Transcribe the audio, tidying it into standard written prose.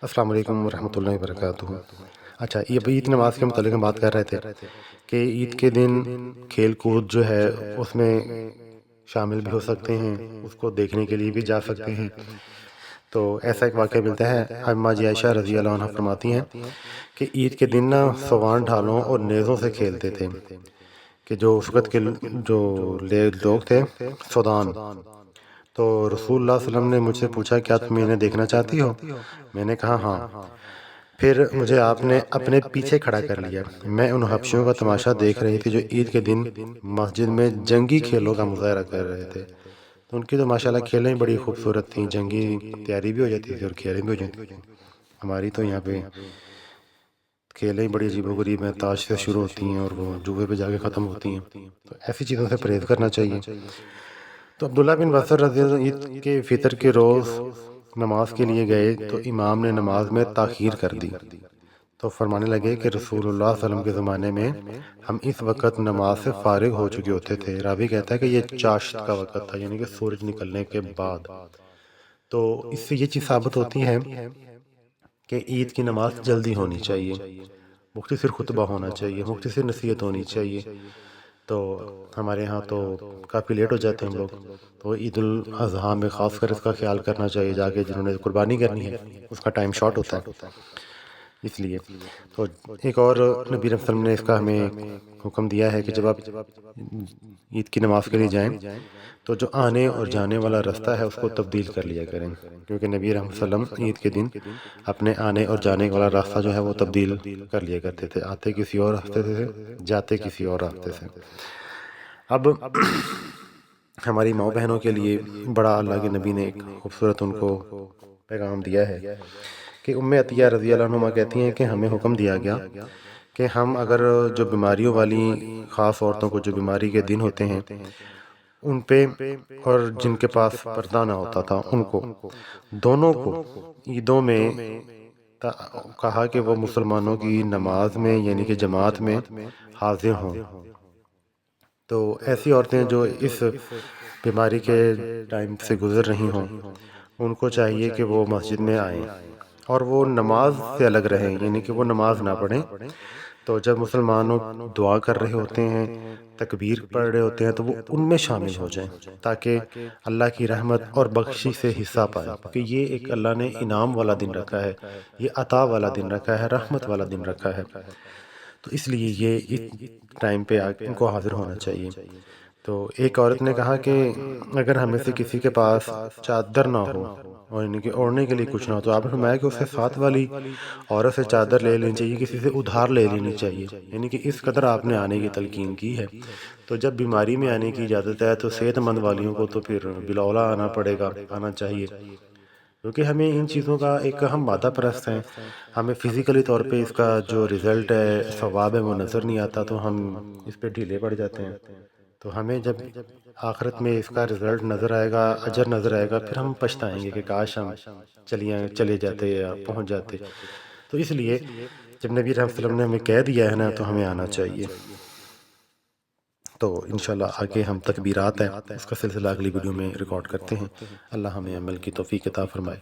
السلام علیکم ورحمۃ اللہ وبرکاتہ۔ اچھا، یہ ابھی عید نماز کے متعلق ہم بات کر رہے تھے کہ عید کے دن کھیل کود جو ہے اس میں شامل بھی ہو سکتے ہیں، اس کو دیکھنے کے لیے بھی جا سکتے ہیں۔ تو ایسا ایک واقعہ ملتا ہے، اماں جی عائشہ رضی اللہ عنہ فرماتی ہیں کہ عید کے دن نا سوان ڈھالوں اور نیزوں سے کھیلتے تھے، کہ جو اس وقت کے جو لوگ تھے سودان۔ تو رسول اللہ صلی اللہ علیہ وسلم نے مجھ سے پوچھا کیا تم انہیں دیکھنا چاہتی ہو؟ میں نے کہا ہاں۔ پھر مجھے آپ نے اپنے پیچھے کھڑا کر لیا، میں ان حبشیوں کا تماشا دیکھ رہی تھی جو عید کے دن مسجد میں جنگی کھیلوں کا مظاہرہ کر رہے تھے۔ تو ان کی تو ماشاءاللہ کھیلیں بڑی خوبصورت تھیں، جنگی تیاری بھی ہو جاتی تھی اور کھیلیں بھی ہو جاتی تھیں۔ ہماری تو یہاں پہ کھیلیں بڑی عجیب و غریب ہیں، تاش سے شروع ہوتی ہیں اور وہ جوئے پہ جا کے ختم ہوتی ہیں، تو ایسی چیزوں سے پرہیز کرنا چاہیے۔ تو عبداللہ بن بصر رضی اللہ عنہ عید کے فطر کے روز نماز کے لیے گئے تو امام نے نماز میں تاخیر کر دی، تو فرمانے لگے کہ رسول اللہ صلی اللہ علیہ وسلم کے زمانے میں ہم اس وقت نماز سے فارغ ہو چکے ہوتے تھے۔ راوی کہتا ہے کہ یہ چاشت کا وقت تھا، یعنی کہ سورج نکلنے کے بعد۔ تو اس سے یہ چیز ثابت ہوتی ہے کہ عید کی نماز جلدی ہونی چاہیے، مختصر خطبہ ہونا چاہیے، مختصر نصیحت ہونی چاہیے۔ تو ہمارے ہاں تو کافی لیٹ ہو جاتے ہیں ہم لوگ، تو عید الاضحیٰ میں خاص کر اس کا خیال کرنا چاہیے، جا کے جنہوں نے قربانی کرنی ہے اس کا ٹائم شارٹ ہوتا ہے اس لیے۔ تو ایک اور نبی علیہ وسلم نے اس کا ہمیں حکم دیا ہے کہ جب آپ عید کی نماز کے لیے جائیں تو جو آنے اور جانے والا رستہ ہے اس کو تبدیل کر لیا کریں، کیونکہ نبی رحمۃ اللہ علیہ وسلم عید کے دن اپنے آنے اور جانے والا راستہ جو ہے وہ تبدیل کر لیا کرتے تھے، آتے کسی اور راستے سے، جاتے کسی اور راستے سے۔ اب ہماری ماؤں بہنوں کے لیے بڑا اللہ کے نبی نے ایک خوبصورت ان کو پیغام دیا ہے کہ ام عطیہ رضی اللہ عنہما کہتی ہیں کہ ہمیں حکم دیا گیا کہ ہم اگر جو بیماریوں والی خاص عورتوں کو جو بیماری کے دن ہوتے ہیں ان پہ، اور جن کے پاس پردہ نہ ہوتا تھا ان کو، دونوں کو عیدوں میں کہا کہ وہ مسلمانوں کی نماز میں یعنی کہ جماعت میں حاضر ہوں۔ تو ایسی عورتیں جو اس بیماری کے ٹائم سے گزر رہی ہوں ان کو چاہیے کہ وہ مسجد میں آئیں اور وہ نماز سے الگ رہیں، یعنی کہ وہ نماز نہ پڑھیں۔ تو جب مسلمانوں دعا کر رہے ہوتے ہیں، تکبیر پڑھ رہے ہوتے ہیں، تو وہ ان میں شامل ہو جائیں تاکہ اللہ کی رحمت اور بخشش سے حصہ پائیں، کیونکہ یہ ایک اللہ نے انعام والا دن رکھا ہے، یہ عطا والا دن رکھا ہے، رحمت والا دن رکھا ہے، تو اس لیے یہ اس ٹائم پہ ان کو حاضر ہونا چاہیے۔ تو ایک عورت نے کہا کہ اگر ہمیں سے کسی کے پاس چادر نہ ہو اور یعنی کہ اوڑھنے کے لیے کچھ نہ ہو، تو آپ نے فرمایا کہ اسے ساتھ والی عورت سے چادر لے لینی چاہیے، کسی سے ادھار لے لینی چاہیے، یعنی کہ اس قدر آپ نے آنے کی تلقین کی ہے۔ تو جب بیماری میں آنے کی اجازت ہے تو صحت مند والیوں کو تو پھر بلاولا آنا پڑے گا، آنا چاہیے، کیونکہ ہمیں ان چیزوں کا ایک ہم مادہ پرست ہیں، ہمیں فزیکلی طور پہ اس کا جو رزلٹ ہے، ثواب ہے، وہ نظر نہیں آتا، تو ہم اس پہ ڈھیلے پڑ جاتے ہیں۔ تو ہمیں جب آخرت میں اس کا رزلٹ نظر آئے گا، اجر نظر آئے گا، پھر ہم پچھتائیں گے کہ کاش ہم چلے جاتے یا پہنچ جاتے۔ تو اس لیے جب نبی رحمۃ اللہ علیہ وسلم نے ہمیں کہہ دیا ہے نا تو ہمیں آنا چاہیے۔ تو انشاءاللہ آگے ہم تکبیرات ہیں اس کا سلسلہ اگلی ویڈیو میں ریکارڈ کرتے ہیں۔ اللہ ہمیں عمل کی توفیق عطا فرمائے۔